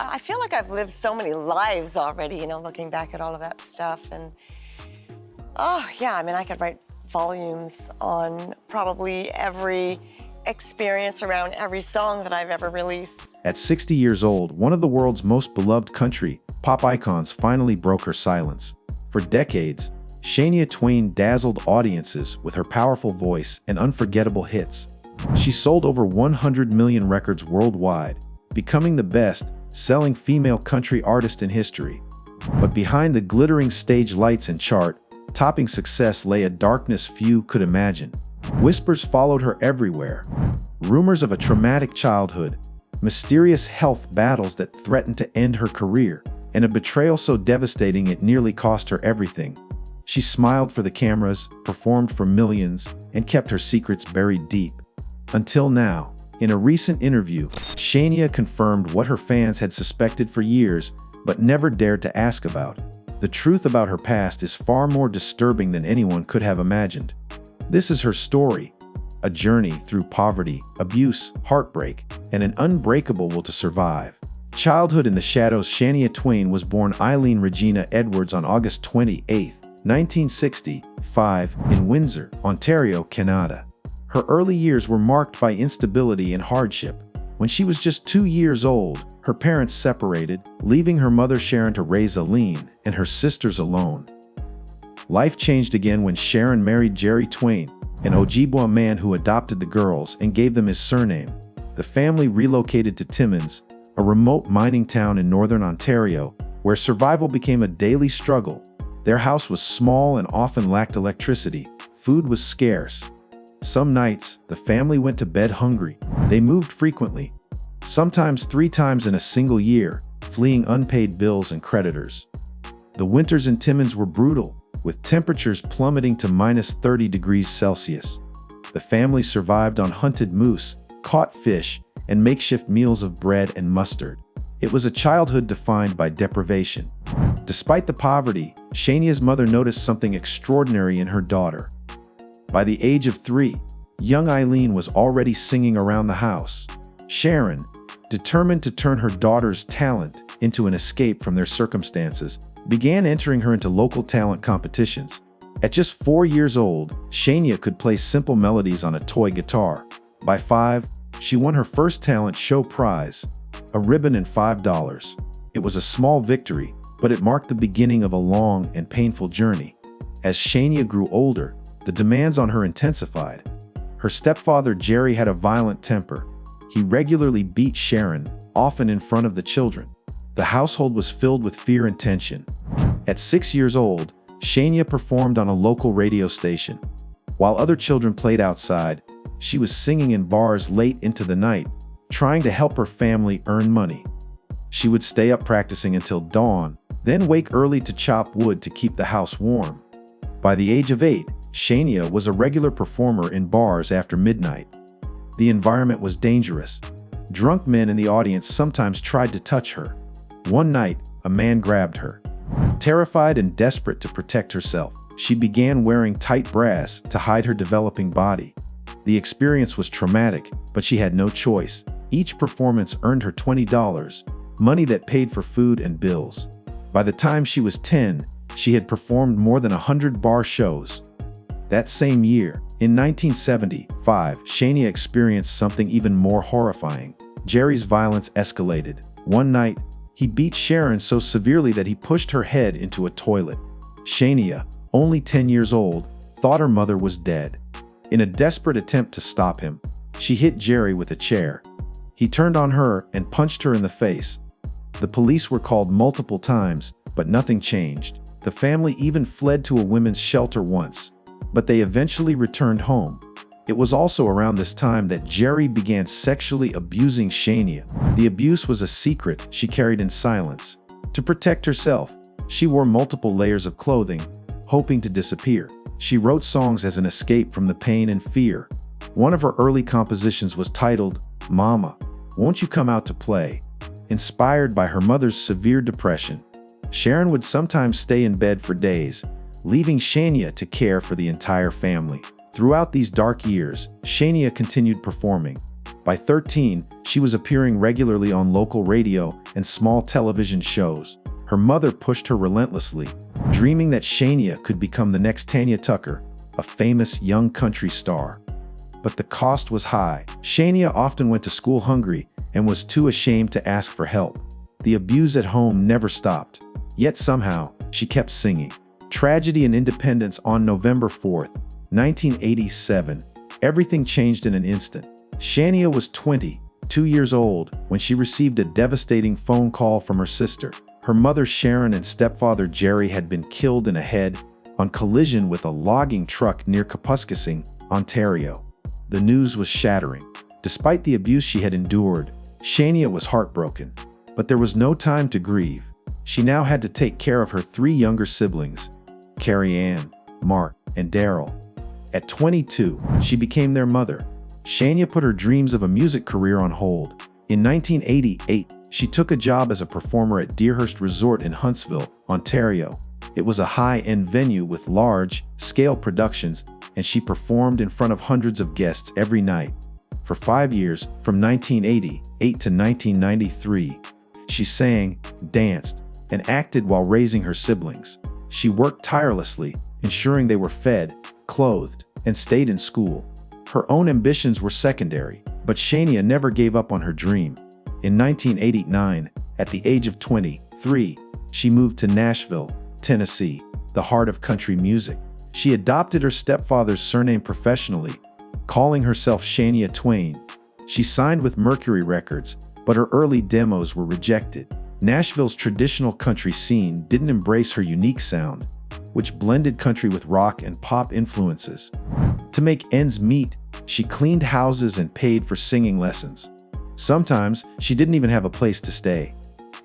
I feel like I've lived so many lives already, you know, looking back at all of that stuff. And, oh, yeah, I mean, I could write volumes on probably every experience around every song that I've ever released. At 60 years old, one of the world's most beloved country pop icons finally broke her silence. For decades, Shania Twain dazzled audiences with her powerful voice and unforgettable hits. She sold over 100 million records worldwide, becoming the best-selling female country artist in history. But behind the glittering stage lights and chart-topping success lay a darkness few could imagine. Whispers followed her everywhere. Rumors of a traumatic childhood, mysterious health battles that threatened to end her career, and a betrayal so devastating it nearly cost her everything. She smiled for the cameras, performed for millions, and kept her secrets buried deep. Until now, in a recent interview, Shania confirmed what her fans had suspected for years, but never dared to ask about. The truth about her past is far more disturbing than anyone could have imagined. This is her story, a journey through poverty, abuse, heartbreak, and an unbreakable will to survive. Childhood in the shadows. Shania Twain was born Eileen Regina Edwards on August 28, 1965, in Windsor, Ontario, Canada. Her early years were marked by instability and hardship. When she was just 2 years old, her parents separated, leaving her mother Sharon to raise Eileen and her sisters alone. Life changed again when Sharon married Jerry Twain, an Ojibwa man who adopted the girls and gave them his surname. The family relocated to Timmins, a remote mining town in northern Ontario, where survival became a daily struggle. Their house was small and often lacked electricity. Food was scarce. Some nights, the family went to bed hungry. They moved frequently, sometimes 3 times in a single year, fleeing unpaid bills and creditors. The winters in Timmins were brutal, with temperatures plummeting to -30 degrees Celsius. The family survived on hunted moose, caught fish, and makeshift meals of bread and mustard. It was a childhood defined by deprivation. Despite the poverty, Shania's mother noticed something extraordinary in her daughter. By the age of 3, young Eileen was already singing around the house. Sharon, determined to turn her daughter's talent into an escape from their circumstances, began entering her into local talent competitions. At just 4 years old, Shania could play simple melodies on a toy guitar. By 5, she won her first talent show prize, a ribbon and $5. It was a small victory, but it marked the beginning of a long and painful journey. As Shania grew older, the demands on her intensified. Her stepfather Jerry had a violent temper. He regularly beat Sharon, often in front of the children. The household was filled with fear and tension. At 6 years old, Shania performed on a local radio station. While other children played outside, she was singing in bars late into the night, trying to help her family earn money. She would stay up practicing until dawn, then wake early to chop wood to keep the house warm. By the age of 8, Shania was a regular performer in bars after midnight. The environment was dangerous. Drunk men in the audience sometimes tried to touch her. One night, a man grabbed her. Terrified and desperate to protect herself, she began wearing tight bras to hide her developing body. The experience was traumatic, but she had no choice. Each performance earned her $20, money that paid for food and bills. By the time she was 10, she had performed more than 100 bar shows. That same year, in 1975, Shania experienced something even more horrifying. Jerry's violence escalated. One night, he beat Sharon so severely that he pushed her head into a toilet. Shania, only 10 years old, thought her mother was dead. In a desperate attempt to stop him, she hit Jerry with a chair. He turned on her and punched her in the face. The police were called multiple times, but nothing changed. The family even fled to a women's shelter once, but they eventually returned home. It was also around this time that Jerry began sexually abusing Shania. The abuse was a secret she carried in silence. To protect herself, she wore multiple layers of clothing, hoping to disappear. She wrote songs as an escape from the pain and fear. One of her early compositions was titled, "Mama, Won't You Come Out to Play?" Inspired by her mother's severe depression. Sharon would sometimes stay in bed for days, leaving Shania to care for the entire family. Throughout these dark years, Shania continued performing. By 13, she was appearing regularly on local radio and small television shows. Her mother pushed her relentlessly, dreaming that Shania could become the next Tanya Tucker, a famous young country star. But the cost was high. Shania often went to school hungry and was too ashamed to ask for help. The abuse at home never stopped. Yet somehow, she kept singing. Tragedy and independence on November 4th, 1987. Everything changed in an instant. Shania was 22 years old when she received a devastating phone call from her sister. Her mother Sharon and stepfather Jerry had been killed in a head-on collision with a logging truck near Kapuskasing, Ontario. The news was shattering. Despite the abuse she had endured, Shania was heartbroken. But there was no time to grieve. She now had to take care of her 3 younger siblings, Carrie Ann, Mark, and Daryl. At 22, she became their mother. Shania put her dreams of a music career on hold. In 1988, she took a job as a performer at Deerhurst Resort in Huntsville, Ontario. It was a high-end venue with large-scale productions, and she performed in front of hundreds of guests every night. For 5 years, from 1988 to 1993, she sang, danced, and acted while raising her siblings. She worked tirelessly, ensuring they were fed, clothed, and stayed in school. Her own ambitions were secondary, but Shania never gave up on her dream. In 1989, at the age of 23, she moved to Nashville, Tennessee, the heart of country music. She adopted her stepfather's surname professionally, calling herself Shania Twain. She signed with Mercury Records, but her early demos were rejected. Nashville's traditional country scene didn't embrace her unique sound, which blended country with rock and pop influences. To make ends meet, she cleaned houses and paid for singing lessons. Sometimes, she didn't even have a place to stay.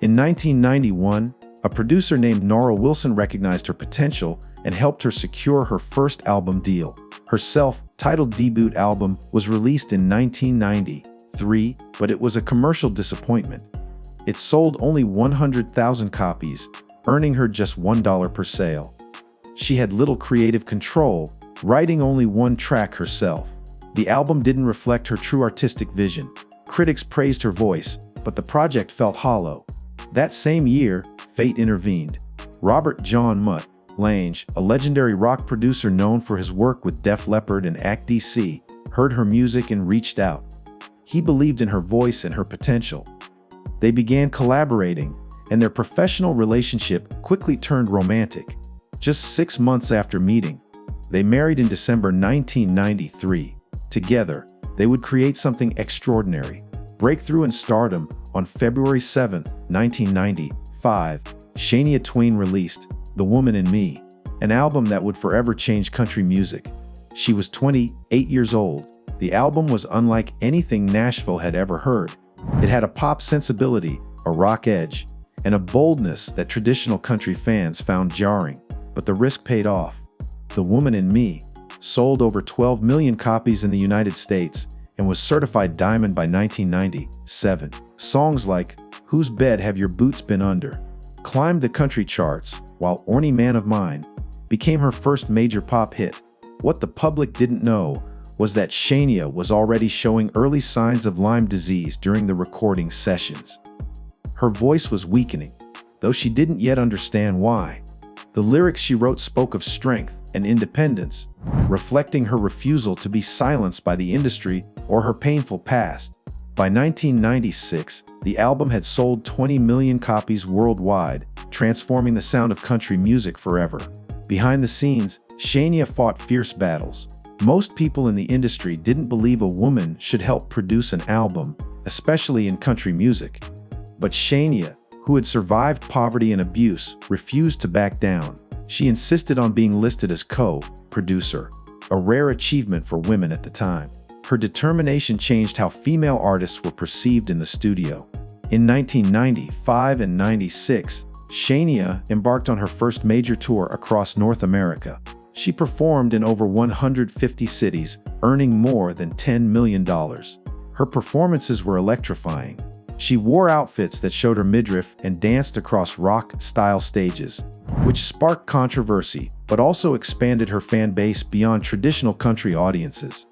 In 1991, a producer named Nora Wilson recognized her potential and helped her secure her first album deal. Her self-titled debut album was released in 1993, but it was a commercial disappointment. It sold only 100,000 copies, earning her just $1 per sale. She had little creative control, writing only one track herself. The album didn't reflect her true artistic vision. Critics praised her voice, but the project felt hollow. That same year, fate intervened. Robert John Mutt Lange, a legendary rock producer known for his work with Def Leppard and Act DC, heard her music and reached out. He believed in her voice and her potential. They began collaborating, and their professional relationship quickly turned romantic. Just 6 months after meeting, they married in December 1993. Together, they would create something extraordinary. Breakthrough in stardom. On February 7, 1995, Shania Twain released The Woman in Me, an album that would forever change country music. She was 28 years old. The album was unlike anything Nashville had ever heard. It had a pop sensibility, a rock edge, and a boldness that traditional country fans found jarring. But the risk paid off. The Woman in Me sold over 12 million copies in the United States and was certified diamond by 1997. Songs like Whose Bed Have Your Boots Been Under climbed the country charts, while Orny Man of Mine became her first major pop hit. What the public didn't know was that Shania was already showing early signs of Lyme disease during the recording sessions. Her voice was weakening, though she didn't yet understand why. The lyrics she wrote spoke of strength and independence, reflecting her refusal to be silenced by the industry or her painful past. By 1996, the album had sold 20 million copies worldwide, transforming the sound of country music forever. Behind the scenes, Shania fought fierce battles. Most people in the industry didn't believe a woman should help produce an album, especially in country music. But Shania, who had survived poverty and abuse, refused to back down. She insisted on being listed as co-producer, a rare achievement for women at the time. Her determination changed how female artists were perceived in the studio. In 1995 and 96, Shania embarked on her first major tour across North America. She performed in over 150 cities, earning more than $10 million. Her performances were electrifying. She wore outfits that showed her midriff and danced across rock-style stages, which sparked controversy, but also expanded her fan base beyond traditional country audiences.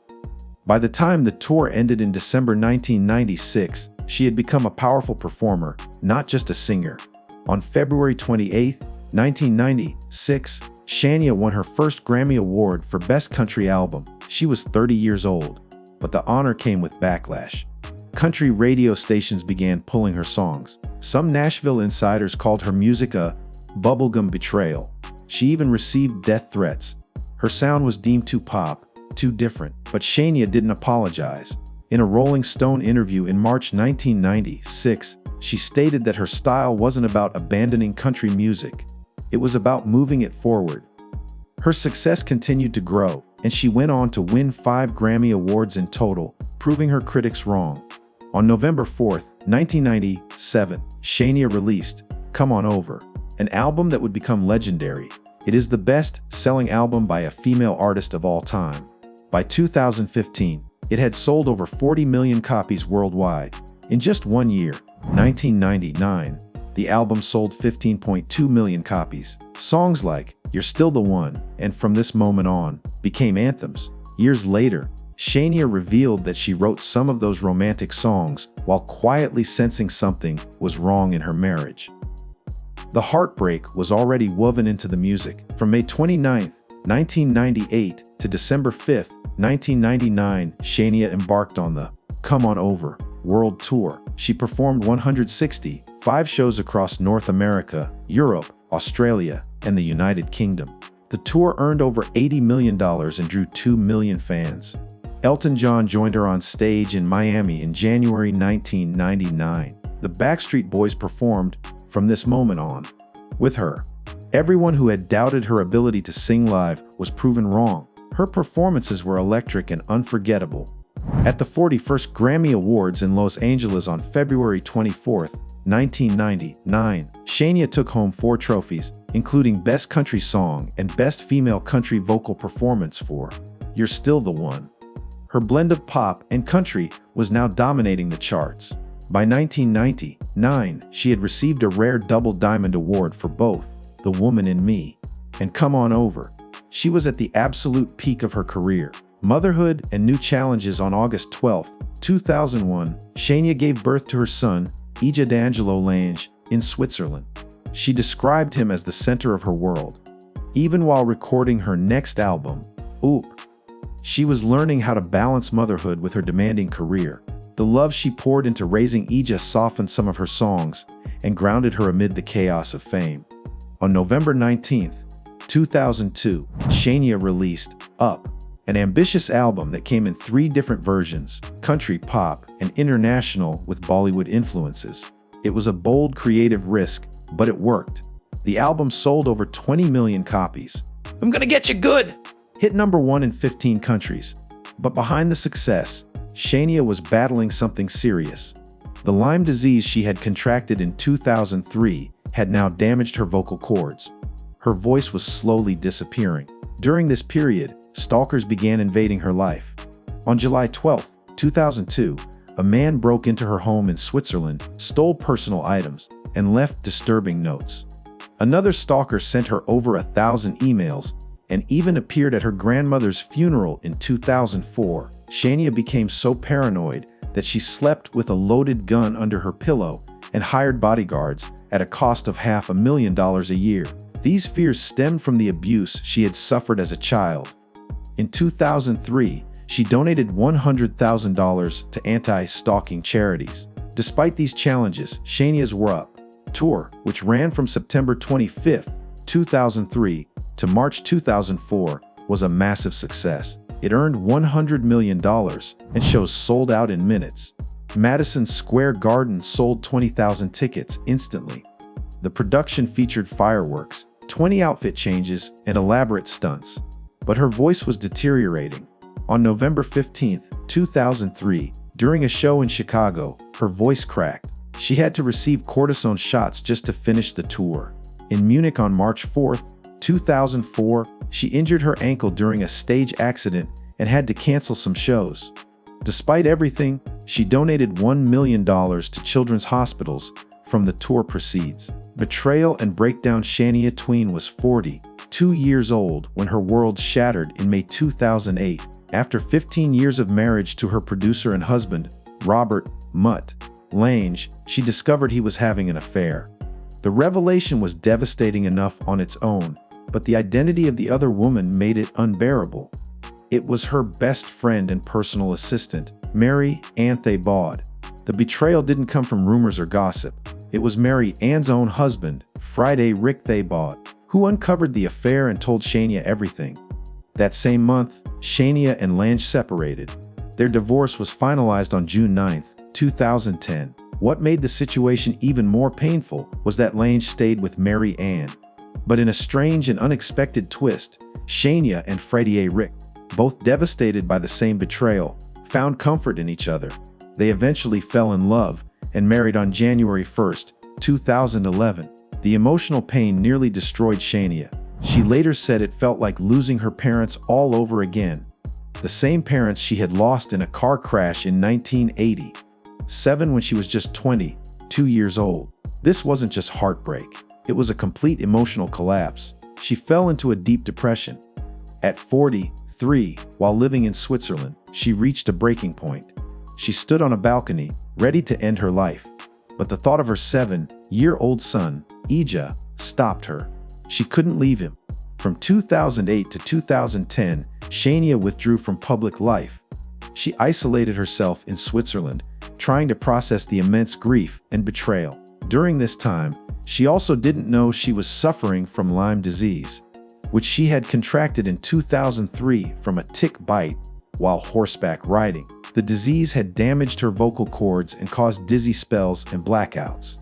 By the time the tour ended in December 1996, she had become a powerful performer, not just a singer. On February 28, 1996, Shania won her first Grammy Award for Best Country Album. She was 30 years old, but the honor came with backlash. Country radio stations began pulling her songs. Some Nashville insiders called her music a bubblegum betrayal. She even received death threats. Her sound was deemed too pop, too different, but Shania didn't apologize. In a Rolling Stone interview in March 1996, she stated that her style wasn't about abandoning country music. It was about moving it forward. Her success continued to grow, and she went on to win 5 Grammy Awards in total, proving her critics wrong. On November 4, 1997, Shania released Come On Over, an album that would become legendary. It is the best-selling album by a female artist of all time. By 2015, it had sold over 40 million copies worldwide. In just 1 year, 1999, the album sold 15.2 million copies. Songs like You're Still the One and From This Moment On became anthems. Years later, Shania revealed that she wrote some of those romantic songs while quietly sensing something was wrong in her marriage. The heartbreak was already woven into the music. From May 29, 1998 to December 5, 1999, Shania embarked on the Come On Over World Tour. She performed 165 shows across North America, Europe, Australia, and the United Kingdom. The tour earned over $80 million and drew 2 million fans. Elton John joined her on stage in Miami in January 1999. The Backstreet Boys performed From This Moment On with her. Everyone who had doubted her ability to sing live was proven wrong. Her performances were electric and unforgettable. At the 41st Grammy Awards in Los Angeles on February 24, 1999, Shania took home 4 trophies, including Best Country Song and Best Female Country Vocal Performance for You're Still the One. Her blend of pop and country was now dominating the charts. By 1999, she had received a rare double diamond award for both The Woman in Me and Come On Over. She was at the absolute peak of her career. Motherhood and new challenges. On August 12, 2001, Shania gave birth to her son, Ija D'Angelo Lange, in Switzerland. She described him as the center of her world. Even while recording her next album, Oop, she was learning how to balance motherhood with her demanding career. The love she poured into raising Ija softened some of her songs and grounded her amid the chaos of fame. On November 19, 2002, Shania released Up, an ambitious album that came in 3 different versions: country, pop, and international with Bollywood influences. It was a bold, creative risk, but it worked. The album sold over 20 million copies. I'm gonna get you good! Hit number 1 in 15 countries. But behind the success, Shania was battling something serious. The Lyme disease she had contracted in 2003 had now damaged her vocal cords. Her voice was slowly disappearing. During this period, stalkers began invading her life. On July 12, 2002, a man broke into her home in Switzerland, stole personal items, and left disturbing notes. Another stalker sent her over 1,000 emails and even appeared at her grandmother's funeral in 2004. Shania became so paranoid that she slept with a loaded gun under her pillow and hired bodyguards at a cost of $500,000 a year. These fears stemmed from the abuse she had suffered as a child. In 2003, she donated $100,000 to anti-stalking charities. Despite these challenges, Shania's Up tour, which ran from September 25, 2003 to March 2004, was a massive success. It earned $100 million and shows sold out in minutes. Madison Square Garden sold 20,000 tickets instantly. The production featured fireworks, 20 outfit changes, and elaborate stunts. But her voice was deteriorating. On November 15, 2003, during a show in Chicago, her voice cracked. She had to receive cortisone shots just to finish the tour. In Munich on March 4, 2004, she injured her ankle during a stage accident and had to cancel some shows. Despite everything, she donated $1 million to children's hospitals from the tour proceeds. Betrayal and breakdown. Shania Twain was 42 years old when her world shattered in May 2008 After 15 years of marriage to her producer and husband, Robert Mutt Lange, she discovered he was having an affair. The revelation was devastating enough on its own, but the identity of the other woman made it unbearable. It was her best friend and personal assistant, Mary Ann Thabod. The betrayal didn't come from rumors or gossip. It was Mary Ann's own husband, Friday Rick Thabod, who uncovered the affair and told Shania everything. That same month, Shania and Lange separated. Their divorce was finalized on June 9, 2010. What made the situation even more painful was that Lange stayed with Mary Ann. But in a strange and unexpected twist, Shania and Freddie Rick, both devastated by the same betrayal, found comfort in each other. They eventually fell in love and married on January 1, 2011. The emotional pain nearly destroyed Shania. She later said it felt like losing her parents all over again. The same parents she had lost in a car crash in 1987 when she was just 22 years old. This wasn't just heartbreak. It was a complete emotional collapse. She fell into a deep depression. At 43, while living in Switzerland, she reached a breaking point. She stood on a balcony, ready to end her life. But the thought of her 7-year-old son, Ija, stopped her. She couldn't leave him. From 2008 to 2010, Shania withdrew from public life. She isolated herself in Switzerland, trying to process the immense grief and betrayal. During this time, she also didn't know she was suffering from Lyme disease, which she had contracted in 2003 from a tick bite while horseback riding. The disease had damaged her vocal cords and caused dizzy spells and blackouts.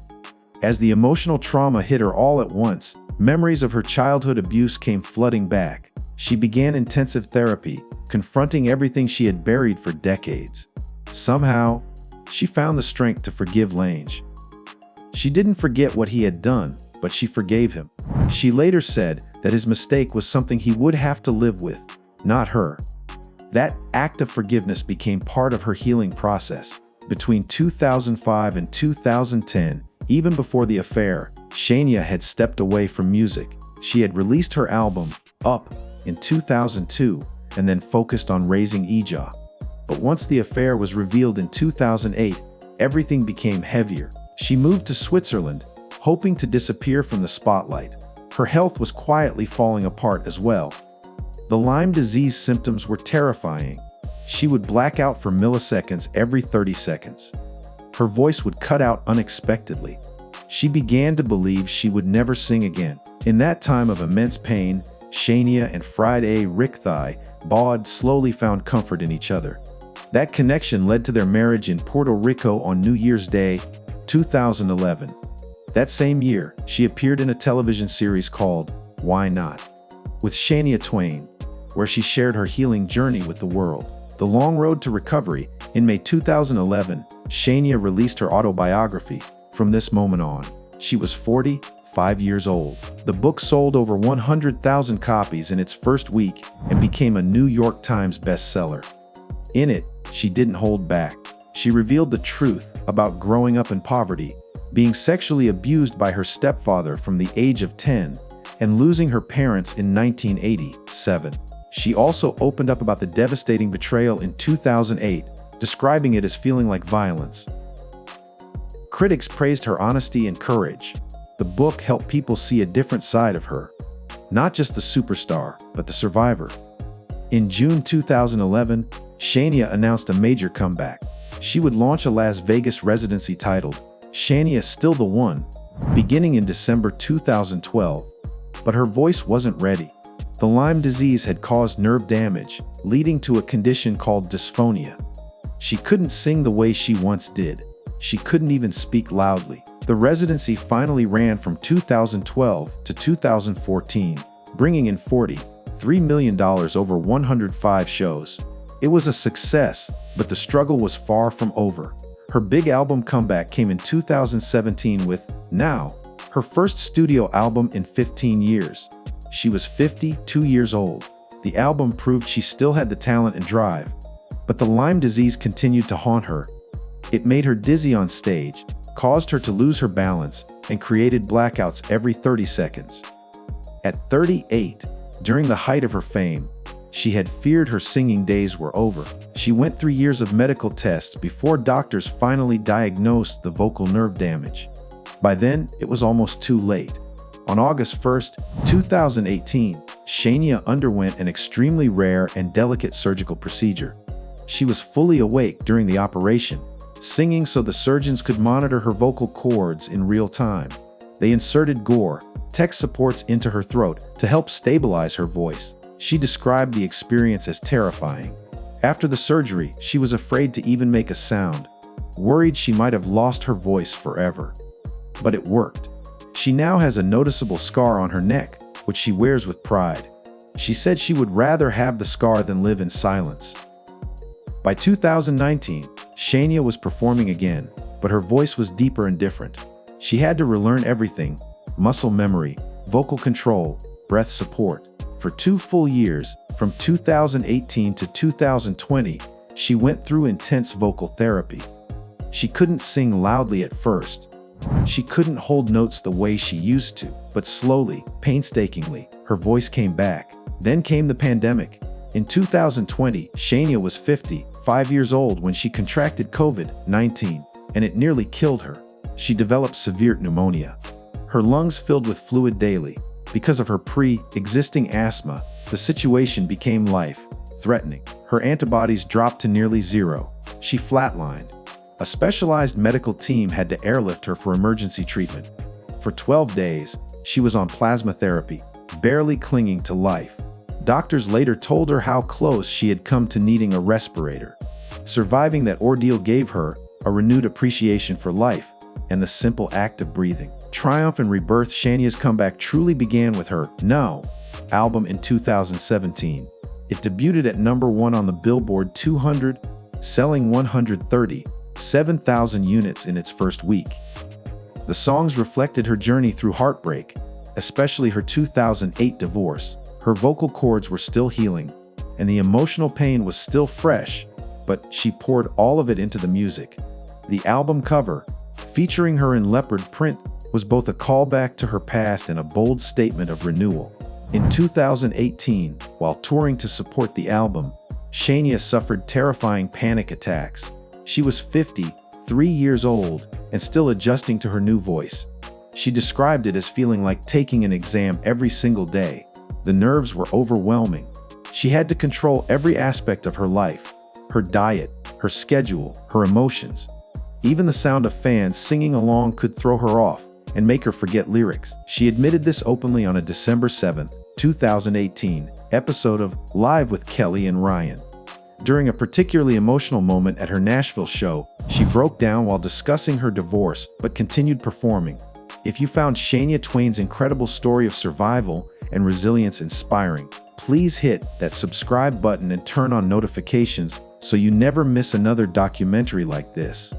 As the emotional trauma hit her all at once, memories of her childhood abuse came flooding back. She began intensive therapy, confronting everything she had buried for decades. Somehow, she found the strength to forgive Lange. She didn't forget what he had done, but she forgave him. She later said that his mistake was something he would have to live with, not her. That act of forgiveness became part of her healing process. Between 2005 and 2010, even before the affair, Shania had stepped away from music. She had released her album, Up, in 2002, and then focused on raising Ija. But once the affair was revealed in 2008, everything became heavier. She moved to Switzerland, hoping to disappear from the spotlight. Her health was quietly falling apart as well. The Lyme disease symptoms were terrifying. She would black out for milliseconds every 30 seconds. Her voice would cut out unexpectedly. She began to believe she would never sing again. In that time of immense pain, Shania and Friday Rick Thabod slowly found comfort in each other. That connection led to their marriage in Puerto Rico on New Year's Day, 2011. That same year, she appeared in a television series called Why Not? With Shania Twain, where she shared her healing journey with the world. The Long Road to Recovery. In May 2011, Shania released her autobiography, From This Moment On. She was 45 years old. The book sold over 100,000 copies in its first week and became a New York Times bestseller. In it, she didn't hold back. She revealed the truth about growing up in poverty, being sexually abused by her stepfather from the age of 10, and losing her parents in 1987. She also opened up about the devastating betrayal in 2008, describing it as feeling like violence. Critics praised her honesty and courage. The book helped people see a different side of her, not just the superstar, but the survivor. In June 2011, Shania announced a major comeback. She would launch a Las Vegas residency titled Shania Still the One, beginning in December 2012. But her voice wasn't ready. The Lyme disease had caused nerve damage, leading to a condition called dysphonia. She couldn't sing the way she once did. She couldn't even speak loudly. The residency finally ran from 2012 to 2014, bringing in $43 million over 105 shows. It was a success, but the struggle was far from over. Her big album comeback came in 2017 with Now, her first studio album in 15 years. She was 52 years old. The album proved she still had the talent and drive. But the Lyme disease continued to haunt her. It made her dizzy on stage, caused her to lose her balance, and created blackouts every 30 seconds. At 38, during the height of her fame, She had feared her singing days were over. She went through years of medical tests before doctors finally diagnosed the vocal nerve damage. By then, it was almost too late. On August 1st, 2018, Shania underwent an extremely rare and delicate surgical procedure. She was fully awake during the operation, singing so the surgeons could monitor her vocal cords in real time. They inserted gore, tech supports into her throat to help stabilize her voice. She described the experience as terrifying. After the surgery, she was afraid to even make a sound, worried she might have lost her voice forever. But it worked. She now has a noticeable scar on her neck, which she wears with pride. She said she would rather have the scar than live in silence. By 2019, Shania was performing again, but her voice was deeper and different. She had to relearn everything: muscle memory, vocal control, breath support. For 2 full years, from 2018 to 2020, she went through intense vocal therapy. She couldn't sing loudly at first. She couldn't hold notes the way she used to, but slowly, painstakingly, her voice came back. Then came the pandemic. In 2020, Shania was 55 years old when she contracted COVID-19, and it nearly killed her. She developed severe pneumonia. Her lungs filled with fluid daily. Because of her pre-existing asthma, the situation became life-threatening. Her antibodies dropped to nearly zero. She flatlined. A specialized medical team had to airlift her for emergency treatment. For 12 days, she was on plasma therapy, barely clinging to life. Doctors later told her how close she had come to needing a respirator. Surviving that ordeal gave her a renewed appreciation for life and the simple act of breathing. Triumph and rebirth. Shania's comeback truly began with her No album in 2017. It debuted at #1 on the Billboard 200, selling 137,000 units in its first week. The songs reflected her journey through heartbreak, especially her 2008 divorce. Her vocal cords were still healing, and the emotional pain was still fresh, but she poured all of it into the music. The album cover, featuring her in leopard print, was both a callback to her past and a bold statement of renewal. In 2018, while touring to support the album, Shania suffered terrifying panic attacks. She was 53 years old and still adjusting to her new voice. She described it as feeling like taking an exam every single day. The nerves were overwhelming. She had to control every aspect of her life: her diet, her schedule, her emotions. Even the sound of fans singing along could throw her off and make her forget lyrics. She admitted this openly on a December 7, 2018, episode of Live with Kelly and Ryan. During a particularly emotional moment at her Nashville show, she broke down while discussing her divorce but continued performing. If you found Shania Twain's incredible story of survival and resilience inspiring, please hit that subscribe button and turn on notifications so you never miss another documentary like this.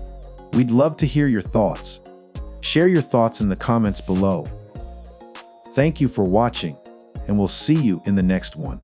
We'd love to hear your thoughts. Share your thoughts in the comments below. Thank you for watching, and we'll see you in the next one.